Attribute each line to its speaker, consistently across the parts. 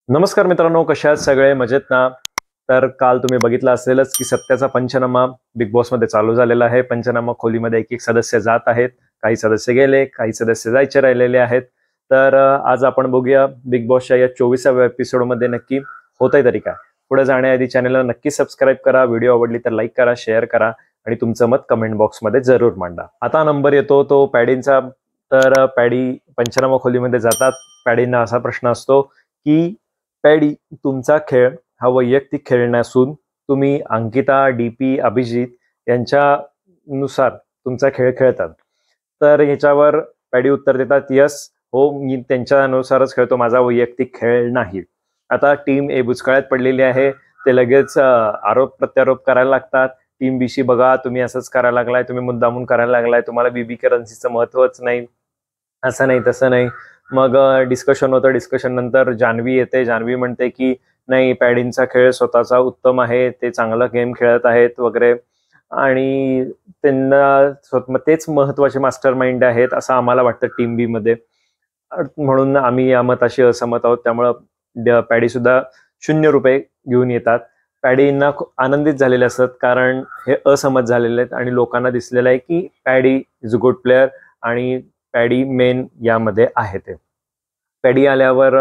Speaker 1: नमस्कार मित्रांनो, कशा आहात सगळे? मजेत ना? तर काल तुम्ही बघितलं असेलच की सत्याचा पंचनामा बिग बॉस मध्ये चालू झालेला आहे. पंचनामा खोलीमध्ये एक एक सदस्य जात आहेत. काही सदस्य गेले, काही सदस्य जायचे राहिलेले आहेत. तर आज आपण बघूया बिग बॉसच्या या 24व्या एपिसोड मध्ये नक्की होतंय तरी काय. पुढे जाण्याआधी चॅनलला नक्की सबस्क्राईब करा. व्हिडिओ आवडली तर लाईक करा, शेअर करा आणि तुमचं मत कमेंट बॉक्समध्ये जरूर मांडा. आता नंबर येतो तो पॅडींचा. तर पॅडी पंचनामा खोलीमध्ये जातात. पॅडींना असा प्रश्न असतो की पॅडी, तुमचा खेळ हा वैयक्तिक खेळ नसून तुम्ही अंकिता, डीपी, अभिजित यांच्यानुसार तुमचा खेळ खेळतात. तर ह्याच्यावर पॅडी उत्तर देतात, यस, हो, मी त्यांच्यानुसारच खेळतो, माझा वैयक्तिक खेळ नाही. आता टीम ए बुचकळ्यात पडलेली आहे. ते लगेच आरोप प्रत्यारोप करायला लागतात. टीम बीशी बघा, तुम्ही असंच करायला लागलाय, तुम्ही मुद्दामून करायला लागलाय, तुम्हाला बीबी करन्सीचं महत्वच नाही, असं नाही तसं नाही. मग डिस्कशन होतं. डिस्कशन नंतर जान्हवी येते. जान्हवी म्हणते की नाही, पॅडींचा खेळ स्वतःचा उत्तम आहे, ते चांगला गेम खेळत आहेत वगैरे, आणि त्यांना तेच महत्वाचे मास्टर माइंड आहेत असं आम्हाला वाटतं टीम बी मध्ये. म्हणून आम्ही या मताशी असहमत आहोत. त्यामुळं पॅडी सुद्धा ₹0 घेऊन येतात. पॅडींना खूप आनंदित झालेले असतात, कारण हे असहमत झालेले आहेत आणि लोकांना दिसलेलं आहे की paddy is a good player आणि पॅडी मेन यामध्ये आहे. ते पॅडी आल्यावर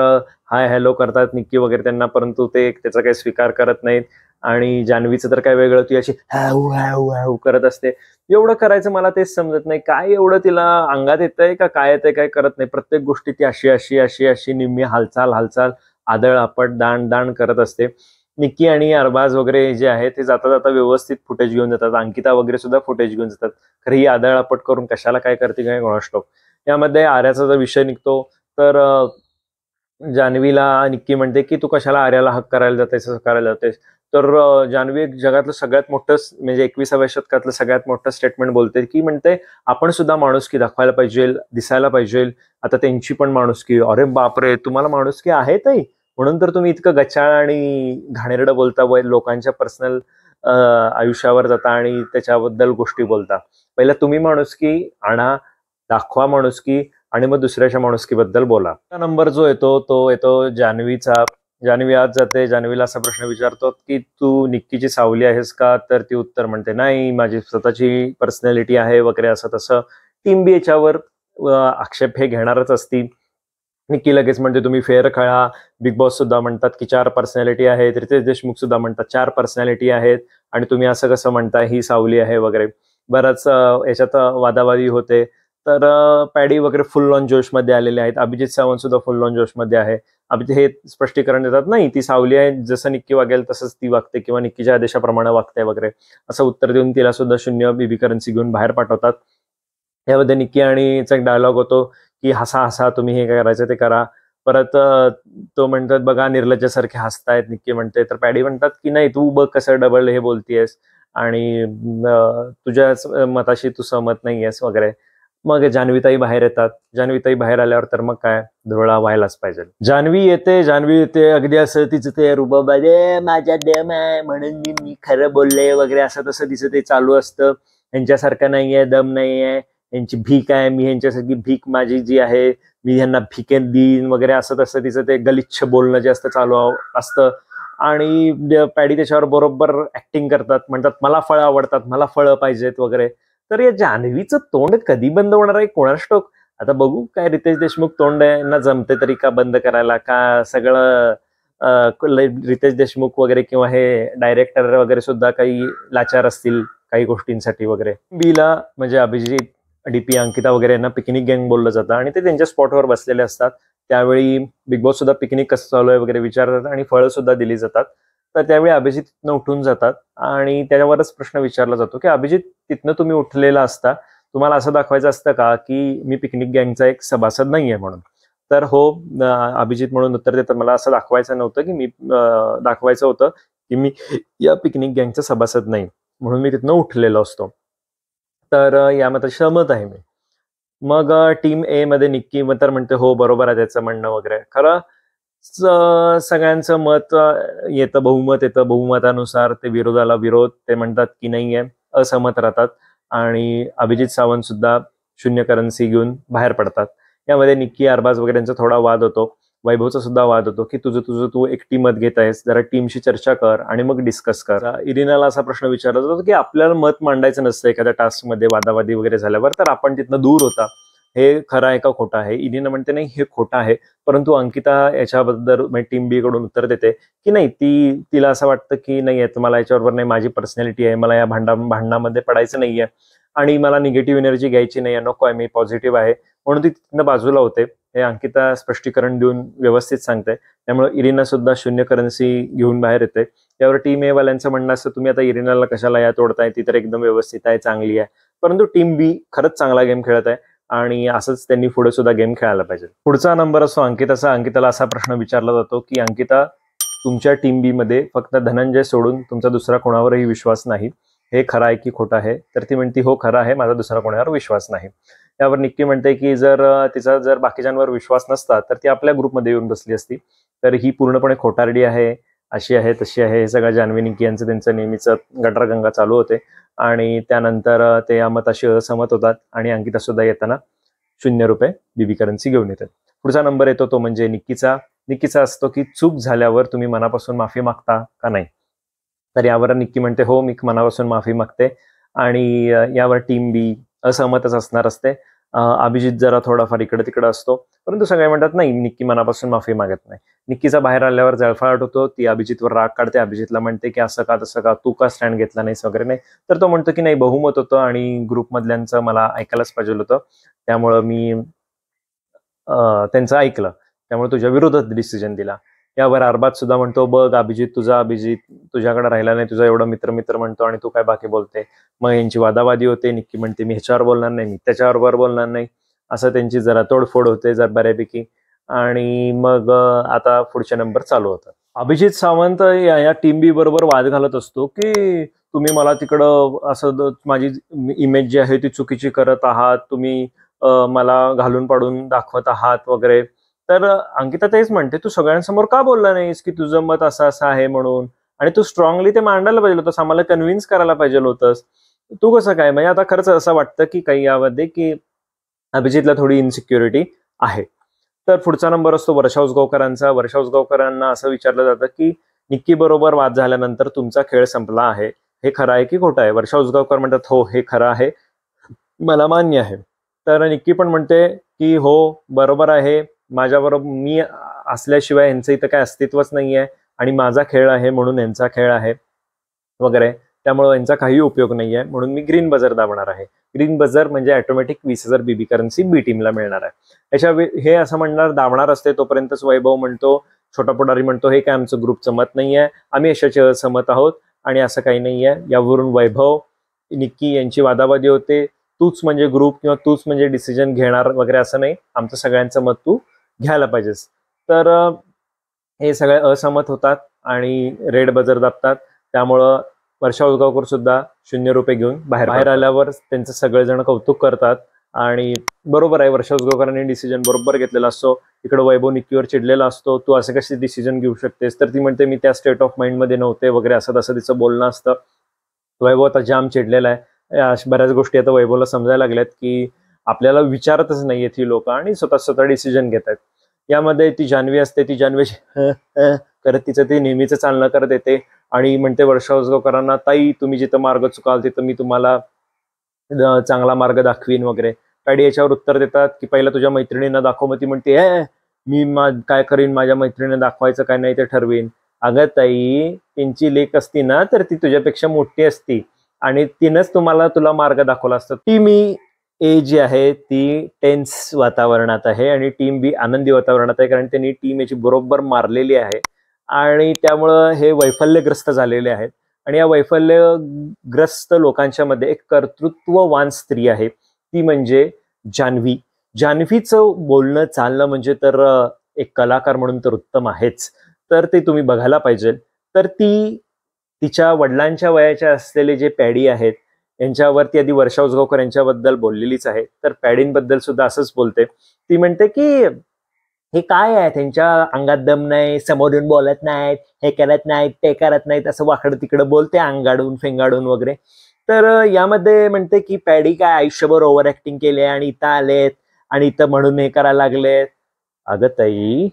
Speaker 1: हाय हॅलो करतात निक्की वगैरे त्यांना, परंतु ते त्याचा काही स्वीकार करत नाहीत. आणि जान्हवीचं तर काय वेगळं, ती अशी हॅव हॅव हॅव करत असते. एवढं करायचं मला तेच समजत नाही, काय एवढं तिला अंगात येतंय का काय येतंय, काय करत नाही. प्रत्येक गोष्टी ती अशी अशी अशी अशी निम्मी हालचाल हालचाल आदळ आपट दाण दाण करत असते. निक्की आणि अरबाज वगैरे जे आहे ते जाता जाता व्यवस्थित फुटेज घेऊन जातात. अंकिता वगैरे सुद्धा फुटेज घेऊन जातात. खरी ही आदळ आपट करून कशाला काय करते काय कोणास ठाऊक. यामध्ये आर्याचा जो विषय निघतो, तर जान्हवीला निक्की म्हणते की तू कशाला आर्याला हक करायला जातेस, असं करायला जातेस. तर जान्हवी एक जगातलं सगळ्यात मोठं म्हणजे 21व्या शतकातलं सगळ्यात मोठं स्टेटमेंट बोलते, की म्हणते आपण सुद्धा माणुसकी दाखवायला पाहिजे, दिसायला पाहिजे. आता त्यांची पण माणुसकी, अरे बापरे, तुम्हाला माणुसकी आहे ताई, म्हणून तर तुम्ही इतकं गचाळ आणि घाणेरडं बोलता, लोकांच्या पर्सनल आयुष्यावर जाता आणि त्याच्याबद्दल गोष्टी बोलता. पहिला तुम्ही माणुसकी आणा, दाखवा माणुसकी, आणि मग दुसऱ्याच्या माणुसकीबद्दल बोला. नंबर जो येतो तो येतो जान्हवीचा. जान्हवी आज जाते. जान्हवीला असा प्रश्न विचारतो की तू निक्कीची सावली आहेस का? तर ती उत्तर म्हणते, नाही, माझी स्वतःची पर्सनॅलिटी आहे वगैरे असं तसं. टीम बी याच्यावर आक्षेप हे घेणारच असती. निक्की लगेच म्हणते तुम्ही फेअर खेळा. बिग बॉस सुद्धा म्हणतात की 4 पर्सनॅलिटी आहेत. रितेश देशमुख सुद्धा म्हणतात 4 पर्सनॅलिटी आहेत आणि तुम्ही असं कसं म्हणताय, ही सावली आहे वगैरे. बराच याच्यात वादावादी होते. तर पॅडी वगैरे फुल ऑन जोशमध्ये आलेले आहेत. अभिजित सावंत सुद्धा फुल ऑन जोशमध्ये आहे. अभिजित हे स्पष्टीकरण देतात, नाही, ती सावली आहे, जसं निक्की वागेल तसंच ती वागते किंवा निक्कीच्या आदेशाप्रमाणे वागते वगैरे, असं उत्तर देऊन तिला सुद्धा 0 बीबी करन्सी घेऊन बाहेर पाठवतात. यामध्ये निक्की आणि एक डायलॉग होतो की हसा हसा, तुम्ही हे करायचं ते करा. परत तो म्हणतात बघा निर्लज्जासारखे हसतायत, निक्की म्हणते. तर पॅडी म्हणतात की नाही, तू बघ कसं डबल हे बोलतीयस आणि तुझ्याच मताशी तू सहमत नाहीयेस वगैरे. मग जान्हवीताई बाहेर येतात. जान्हवीताई बाहेर आल्यावर तर मग काय, धुरळा व्हायलाच पाहिजे. जान्हवी येते अगदी असं तिचं ते रुबाब, अरे माझ्या दम आहे म्हणून मी खरं बोलले वगैरे, असं तसं तिचं ते चालू असतं. यांच्यासारखं नाहीये, दम नाहीये, यांची भीक आहे, मी यांच्यासारखी भीक माझी जी आहे, मी यांना भिकेन देईन वगैरे, असं तसं तिचं ते गलिच्छ बोलणं जास्त चालू असतं. आणि पॅडी त्याच्यावर बरोबर ऍक्टिंग करतात, म्हणतात मला फळं आवडतात, मला फळं पाहिजेत वगैरे. तर या जान्हवीचं तोंड कधी बंद होणार आहे कोणास ठाऊक. आता बघू काय रितेश देशमुख तोंड आहे ना, जमते तरी का बंद करायला, का सगळं रितेश देशमुख वगैरे किंवा हे डायरेक्टर वगैरे सुद्धा काही लाचार असतील काही गोष्टींसाठी वगैरे. बीला म्हणजे अभिजित, डीपी, अंकिता वगैरे यांना पिकनिक गँग बोललं जातं आणि ते त्यांच्या स्पॉटवर बसलेले असतात. त्यावेळी बिग बॉस सुद्धा पिकनिक कसं चालू आहे वगैरे विचारतात आणि फळं सुद्धा दिली जातात. तर त्यावेळी अभिजित तिथनं उठून जातात आणि त्याच्यावरच प्रश्न विचारला जातो की अभिजित, तिथनं तुम्ही उठलेला असता, तुम्हाला असं दाखवायचं असतं का की मी पिकनिक गँगचा एक सभासद नाहीये म्हणून? तर हो, अभिजित म्हणून उत्तर देतात, मला असं दाखवायचं नव्हतं की मी दाखवायचं होतं की मी या पिकनिक गँगचा सभासद नाही, म्हणून मी तिथनं उठलेलो असतो. तर यामध्ये सहमत आहे मी. मग टीम ए मध्ये निक्की तर म्हणते हो बरोबर आहे त्याचं म्हणणं वगैरे. खरं सगळ्यांचं मत येतं, बहुमत येतं, बहुमतानुसार ते विरोधाला विरोध, ते म्हणतात की नाहीये, असहमत राहतात. आणि अभिजित सावंत सुद्धा 0 करन्सी घेऊन बाहेर पडतात. यामध्ये निक्की, अरबाज वगैरे यांचा थोडा वाद होतो. वैभवचा सुद्धा वाद होतो की तुझं तू एकटी मत घेत आहेस, जरा टीमशी चर्चा कर आणि मग डिस्कस कर. इरिनाला असा प्रश्न विचारला जातो की आपल्याला मत मांडायचं नसतं एखाद्या टास्कमध्ये वादावादी वगैरे झाल्यावर, तर आपण तिथनं दूर होता, हे खरं आहे का खोटं आहे? इरिना म्हणते नाही हे खोटं आहे, परंतु अंकिता याच्याबद्दल टीम बी कडून उत्तर देते की नाही, तिला असं वाटतं की नाही आहे, मला याच्याबरोबर नाही, माझी पर्सनॅलिटी आहे, मला या भांडणामध्ये पडायचं नाहीये आणि मला निगेटिव्ह एनर्जी घ्यायची नाही, नको आहे, मी पॉझिटिव्ह आहे, म्हणून ती तिथनं बाजूला होते. हे अंकिता स्पष्टीकरण देऊन व्यवस्थित सांगते. त्यामुळे इरिना सुद्धा शून्य करन्सी घेऊन बाहेर येते. त्यावर टीम ए वाल्यांचं म्हणणं असतं तुम्ही आता इरिनाला कशाला या तोडताय, ती तर एकदम व्यवस्थित आहे, चांगली आहे. परंतु टीम बी खरंच चांगला गेम खेळत आहे आणि असंच त्यांनी पुढे सुद्धा गेम खेळायला पाहिजे. पुढचा नंबर असतो अंकिताचा. अंकिताला असा प्रश्न विचारला जातो की अंकिता, तुमच्या टीम बी मध्ये फक्त धनंजय सोडून तुमचा दुसरा कोणावरही विश्वास नाही, हे खरं आहे की खोटं आहे? तर ती म्हणते हो खरं आहे, माझा दुसरा कोणावर विश्वास नाही. त्यावर निक्की म्हणते की तिचा जर बाकीच्यांवर विश्वास नसता तर ती आपल्या ग्रुपमध्ये येऊन बसली असती, तर ही पूर्णपणे खोटारडी आहे, अशी आहे तशी आहे, हे सगळं जान्हवी निक्की यांचं त्यांचं नेहमीच गटारगंगा चालू होते आणि त्यानंतर ते या मताशी असहमत होतात आणि अंकिता सुद्धा येताना ₹0 बीबी करन्सी घेऊन येतात. पुढचा नंबर येतो तो म्हणजे निक्कीचा असतो की चूक झाल्यावर तुम्ही मनापासून माफी मागता का नाही? तर यावर निक्की म्हणते हो, मी मनापासून माफी मागते आणि यावर टीम बी असहमतच असणार असते. अभिजित जरा थोडाफार इकडे तिकडे असतो, परंतु सगळे म्हणतात नाही, निक्की मनापासून माफी मागत नाही. निक्कीचा बाहेर आल्यावर जळफळाट होतो, ती अभिजितवर राग काढते, अभिजितला म्हणते की असं का तसं का, तू का स्टँड घेतला नाहीस वगैरे. नाही तर तो म्हणतो की नाही, बहुमत होतं आणि ग्रुपमधल्यांचं मला ऐकायलाच पाहिजे होतं, त्यामुळं मी त्यांचं ऐकलं, त्यामुळे तुझ्या विरोधात डिसिजन दिला. यावर अरबाज सुद्धा म्हणतो बघ अभिजित तुझ्याकडे राहिला नाही, तुझा एवढा मित्र म्हणतो आणि तू काय बाकी बोलते. मग यांची वादावादी होते. निक्की म्हणते मी ह्याच्यावर बोलणार नाही, मी त्याच्यावर बोलणार नाही, असं त्यांची जरा तोडफोड होते जर बऱ्यापैकी. आणि मग आता पुढचे नंबर चालू होतात. अभिजित सावंत या टीम बी बरोबर वाद घालत असतो की तुम्ही मला तिकडं असं माझी इमेज जी आहे ती चुकीची करत आहात, तुम्ही मला घालून पाडून दाखवत आहात वगैरे. तर अंकिता तेच म्हणते तू सगळ्यांसमोर का बोलला नाहीस की तुझं मत असं असं आहे म्हणून, आणि तू स्ट्रॉंगली ते मांडायला पाहिजे होतंस, आम्हाला कन्व्हिन्स करायला पाहिजे होतंस. तू कसं काय? म्हणजे आता खरंच असं वाटतं की काही यामध्ये की अभिजितला थोडी इन्सिक्युरिटी आहे. तर पुढचा नंबर असतो वर्षा उसगावकरांचा. वर्षा उसगावकरांना असं विचारलं जातं की निक्की बरोबर वाद झाल्यानंतर तुमचा खेळ संपला आहे, हे खरं आहे की खोटं आहे? वर्षा उसगावकर म्हणतात हो हे खरं आहे, मला मान्य आहे. तर निक्की पण म्हणते की हो बरोबर आहे, माझ्याबरोबर मी असल्याशिवाय यांचं इथं काय अस्तित्वच नाहीये आणि माझा खेळ आहे म्हणून यांचा खेळ आहे वगैरे, त्यामुळे यांचा काही उपयोग नाहीये, म्हणून मी ग्रीन बजर दाबणार आहे. ग्रीन बजर म्हणजे ऑटोमॅटिक 20,000 बीबी करन्सी बी टीमला मिळणार आहे. हे असं म्हणणार दाबणार असते तोपर्यंतच वैभव म्हणतो, छोटा पुढारी म्हणतो हे काय आमचं ग्रुपचं मत नाहीये, आम्ही यशाचे असहमत आहोत आणि असं काही नाहीये. यावरून वैभव निक्की यांची वादावादी होते, तूच म्हणजे ग्रुप किंवा तूच म्हणजे डिसिजन घेणार वगैरे, असं नाही, आमचं सगळ्यांचं मत तू घ्यायला पाहिजेस. तर हे सगळे असहमत होतात आणि रेड बजर दाबतात. त्यामुळं वर्षा उसगावकर सुद्धा ₹0 घेऊन बाहेर आल्यावर त्यांचं सगळेजण कौतुक करतात आणि बरोबर आहे, वर्षा उसगावकरांनी डिसिजन बरोबर घेतलेला असतो. इकडे वैभव निक्कीवर चिडलेला असतो, तू असे कसे डिसिजन घेऊ शकतेस, तर ती म्हणते मी त्या स्टेट ऑफ माइंड मध्ये नव्हते वगैरे, असं तसं तिचं बोलणं असतं. वैभव आता जाम चिडलेला आहे. बऱ्याच गोष्टी आता वैभवला समजायला लागल्यात की आपल्याला विचारतच नाहीयेत ही लोक आणि स्वतः डिसिजन घेत आहेत. यामध्ये ती जान्हवी असते, ती जान्हवी करत तिचं ते नेहमीच चालणं करत येते आणि म्हणते वर्षा उसगावकरांना, ताई तुम्ही जिथं मार्ग चुकाल तिथं मी तुम्हाला चांगला मार्ग दाखवीन वगैरे. पॅडी याच्यावर उत्तर देतात की पहिला तुझ्या मैत्रिणींना दाखव. मग ती म्हणते मी काय करीन, माझ्या मैत्रिणीने दाखवायचं काय नाही ते ठरवीन. अगं ताई, त्यांची लेक असती ना तर ती तुझ्यापेक्षा मोठी असती आणि तिनंच तुला मार्ग दाखवला असता. टीम ए जी आहे ती टेन्स वातावरणात आहे आणि टीम बी आनंदी वातावरणात आहे, कारण त्यांनी टीम एची बरोबर मारलेली आहे आणि त्यामुळं हे वैफल्यग्रस्त झालेले आहेत. आणि या वैफल्यग्रस्त लोकांच्या मध्ये एक कर्तृत्ववान स्त्री आहे, ती म्हणजे जान्हवी. जान्हवीचं बोलणं चालणं म्हणजे तर एक कलाकार म्हणून तर उत्तम आहेच, तर ते तुम्ही बघायला पाहिजे. तर ती तिच्या वडिलांच्या वयाच्या असलेले जे पॅडी आहेत यांच्यावरती आधी वर्षा उसगावकर यांच्याबद्दल बोललेलीच आहे, तर पॅडींबद्दल सुद्धा असंच बोलते. ती म्हणते की हे काय आहे, त्यांच्या अंगात दम नाही, समोरून बोलत नाहीत, हे करत नाहीत, ते करत नाहीत, असं वाकडं तिकडं बोलते अंगाडून फेंगाडून वगैरे. तर यामध्ये म्हणते की पॅडी काय आयुष्यभर ओव्हर ऍक्टिंग केले आणि इथं आलेत आणि इथं म्हणून हे करायला लागलेत. अगं ताई,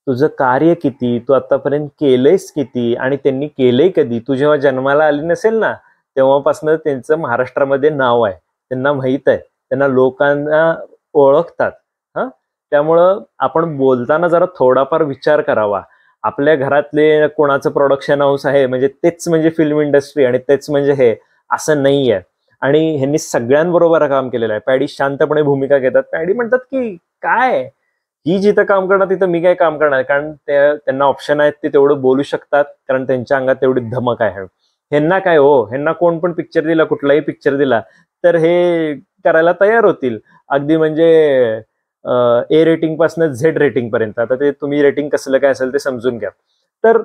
Speaker 1: तुझं कार्य किती, तू आतापर्यंत केलंयस किती आणि त्यांनी केलंय कधी. तू जेव्हा जन्माला आली नसेल ना तेव्हापासून त्यांचं महाराष्ट्रामध्ये नाव आहे, त्यांना माहित आहे, त्यांना लोकांना ओळखतात. हा, त्यामुळं आपण बोलताना जरा थोडाफार विचार करावा. आपल्या घरातले कोणाचं प्रोडक्शन हाऊस आहे म्हणजे तेच म्हणजे फिल्म इंडस्ट्री आणि तेच म्हणजे हे असं नाही आहे. आणि ह्यांनी सगळ्यांबरोबर काम केलेलं आहे. पॅडी शांतपणे भूमिका घेतात. पॅडी म्हणतात की काय ही जिथं काम करणार तिथं मी काय काम करणार, कारण त्यांना ऑप्शन आहेत, ते तेवढं बोलू शकतात कारण त्यांच्या अंगात तेवढी धमक आहे. ह्यांना काय हो, ह्यांना कोण पण पिक्चर दिला, कुठलाही पिक्चर दिला तर हे करायला तयार होतील. अगदी म्हणजे ए रेटिंग पासून झेड रेटिंग पर्यंत. आता ते तुम्ही रेटिंग कसलं काय असेल ते समजून घ्या. तर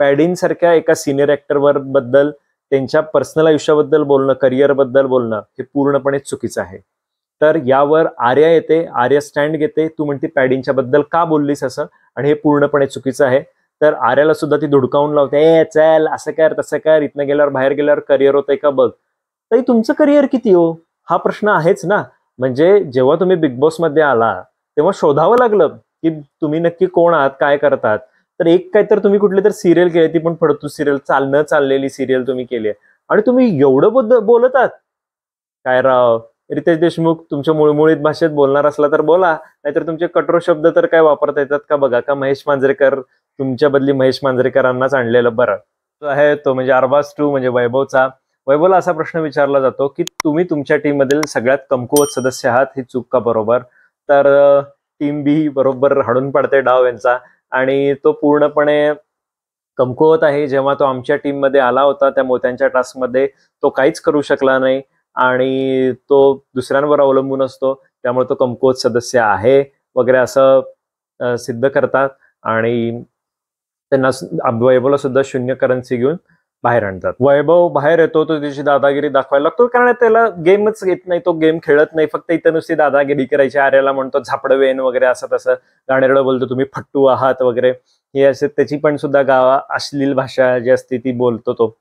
Speaker 1: पॅडीन सारख्या एका सिनियर ऍक्टर बद्दल, त्यांच्या पर्सनल आयुष्याबद्दल बोलणं, करिअर बद्दल बोलणं हे पूर्णपणे चुकीचं आहे. तर यावर आर्या येते, आर्या स्टँड घेते. तू म्हणते पॅडीनच्या बद्दल का बोललीस असं, आणि हे पूर्णपणे चुकीचं आहे. तर आर्याला सुद्धा ती धुडकावून लावते, ए चल असं कर तसं कर, इथनं गेल्यावर बाहेर गेल्यावर करिअर होतंय का बघ. ताई तुमचं करिअर किती हो, हा प्रश्न आहेच ना. म्हणजे जेव्हा तुम्ही बिग बॉस मध्ये आला तेव्हा शोधावं लागलं की तुम्ही नक्की कोण आहात, काय करतात. तर एक काय तर तुम्ही कुठली तर सिरियल केली, ती पण फडतू सिरियल, चाललेली सिरियल तुम्ही केली आहे आणि तुम्ही एवढं बोलतात. काय राव, रितेश देशमुख तुमच्या मुळमुळीत भाषेत बोलणार असला तर बोला, नाहीतर तुमचे कठोर शब्द तर काय वापरता येतात का बघा. का महेश मांजरेकर, तुमच्या बदली महेश मांजरेकरांनाच आणलेलं बरं. तो आहे तो म्हणजे अरबाज 2 म्हणजे वैभवचा. वैभवला असा प्रश्न विचारला जातो की तुम्ही तुमच्या टीम मधील सगळ्यात कमकुवत सदस्य आहात, ही चूक का बरोबर. तर टीम बी बरोबर हाडून पडते डाव यांचा, आणि तो पूर्णपणे कमकुवत आहे. जेव्हा तो आमच्या टीम मध्ये आला होता त्या मोत्यांच्या टास्क मध्ये तो काहीच करू शकला नाही आणि तो दुसऱ्यांवर अवलंबून असतो, त्यामुळे तो कमकुवत सदस्य आहे वगैरे असं सिद्ध करतात. आणि त्यांना वैभवला सुद्धा 0 करन्सी घेऊन बाहेर आणतात. वैभव बाहेर येतो, तो त्याची दादागिरी दाखवायला लागतो, कारण त्याला गेमच येत नाही, तो गेम खेळत नाही, फक्त इथं नुसती दादागिरी करायची. आर्याला म्हणतो झापडवेन वगैरे असं तसं, गाणेरडं बोलतो, तुम्ही फट्टू आहात वगैरे, हे असे त्याची पण सुद्धा गावा अश्लील भाषा जी असते ती बोलतो तो.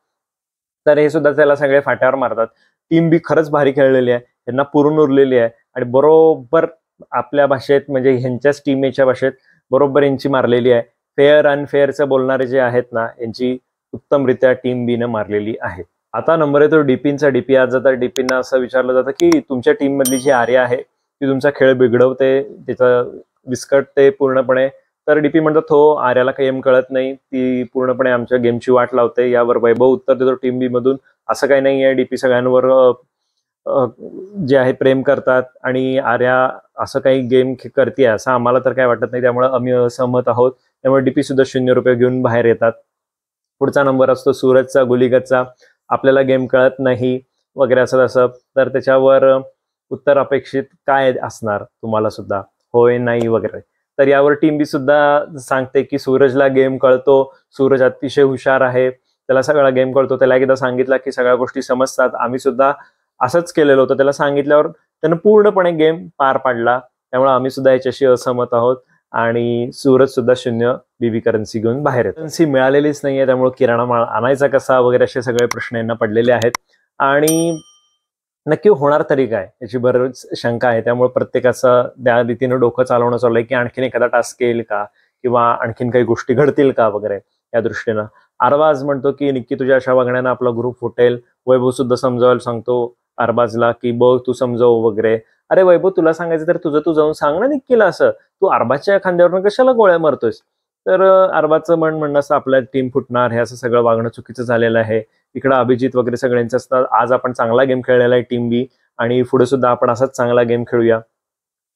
Speaker 1: तर हे सुद्धा त्याला सगळे फाट्यावर मारतात. टीम बी खरंच भारी खेळलेली आहे, त्यांना पुरून उरलेली आहे आणि बरोबर आपल्या भाषेत म्हणजे ह्यांच्याच टीमच्या भाषेत बरोबर यांची मारलेली आहे. फेअर अनफेअरचं बोलणारे जे आहेत ना, यांची उत्तमरित्या टीम बी न मारलेली आहे. आता नंबर येतो डीपीनचा. डीपी आज जाता डीपीना असं विचारलं जातं की तुमच्या टीम मधली जी आर्या आहे ती तुमचा खेळ बिघडवते, तिचं विस्कटते पूर्णपणे. तर डीपी म्हणतात हो, आर्याला काही गेम कळत नाही, ती पूर्णपणे आमच्या गेमची वाट लावते. यावर वैभव उत्तर देतो टीम बी मधून, असं काही नाही आहे, डीपी सगळ्यांवर जे आहे प्रेम करतात आणि आर्या असं काही गेम करते असं आम्हाला तर काय वाटत नाही, त्यामुळे आम्ही असहमत आहोत. त्यामुळे डीपी सुद्धा 0 रुपये घेऊन बाहेर येतात. पुढचा नंबर असतो सूरजचा, गुलीगतचा. आपल्याला गेम कळत नाही वगैरे असं तसं. तर त्याच्यावर उत्तर अपेक्षित काय असणार तुम्हाला सुद्धा, होय नाही वगैरे. तर यावर टीम बी सुद्धा सांगते की सूरजला गेम कळतो, सूरज अतिशय हुशार आहे, त्याला सगळा गेम कळतो. त्याला एकदा सांगितलं की सगळ्या गोष्टी समजतात. आम्ही सुद्धा असंच केलेलं होतं, त्याला सांगितल्यावर त्यानं पूर्णपणे गेम पार पाडला. त्यामुळे आम्ही सुद्धा याच्याशी असहमत आहोत आणि सूरज सुद्धा 0 बीबी करन्सी घेऊन बाहेर येतो. करन्सी मिळालेलीच नाहीये, त्यामुळे किराणा माल आणायचा कसा वगैरे असे सगळे प्रश्न यांना पडलेले आहेत. आणि नक्की होणार तरी काय याची बरीच शंका आहे. त्यामुळे प्रत्येकाचं त्या रीतीनं डोकं चालवणं चाललंय की आणखीन एखादा टास्क येईल का, किंवा आणखीन काही गोष्टी घडतील का वगैरे या दृष्टीनं. अरबाज म्हणतो की निक्की तुझ्या अशा वागण्यानं आपला ग्रुप फुटेल. वैभव सुद्धा समजावायला सांगतो अरबाजला की बघ तू समजव वगैरे. अरे वैभव, तुला सांगायचं तर तुझं तू जाऊन सांग ना निक्कीला, असं तू अरबाजच्या खांद्यावरून कशाला गोळ्या मारतोयस. तर अरबाजचं म्हणणं असं आपल्या टीम फुटणार, हे असं सगळं वागणं चुकीचं झालेलं आहे. इकडं अभिजित वगैरे सगळ्यांचं असतं. आज आपण चांगला गेम खेळलेला आहे टीम बी, आणि पुढे सुद्धा आपण असाच चांगला गेम खेळूया,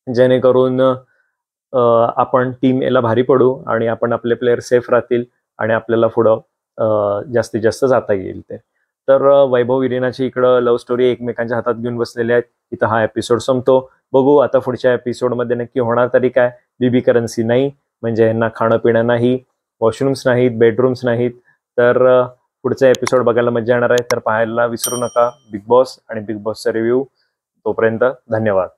Speaker 1: जेणेकरून आपण टीम याला भारी पडू आणि आपण आपले प्लेयर सेफ राहतील आणि आपल्याला पुढं जास्तीत जास्त जाता येईल ते. तर वैभव इरिनाची इकडं लव्ह स्टोरी एकमेकांच्या हातात घेऊन बसलेले आहेत. इथं हा एपिसोड संपतो. बघू आता पुढच्या एपिसोडमध्ये नक्की होणार तरी काय. बीबी करन्सी नाही म्हणजे यांना खाणं पिणं नाही, वॉशरूम्स नाहीत, बेडरूम्स नाहीत. तर पुढचा एपिसोड बघायला मजा येणार आहे. तर पाहायला विसरू नका बिग बॉस आणि बिग बॉसचा रिव्ह्यू. तोपर्यंत धन्यवाद.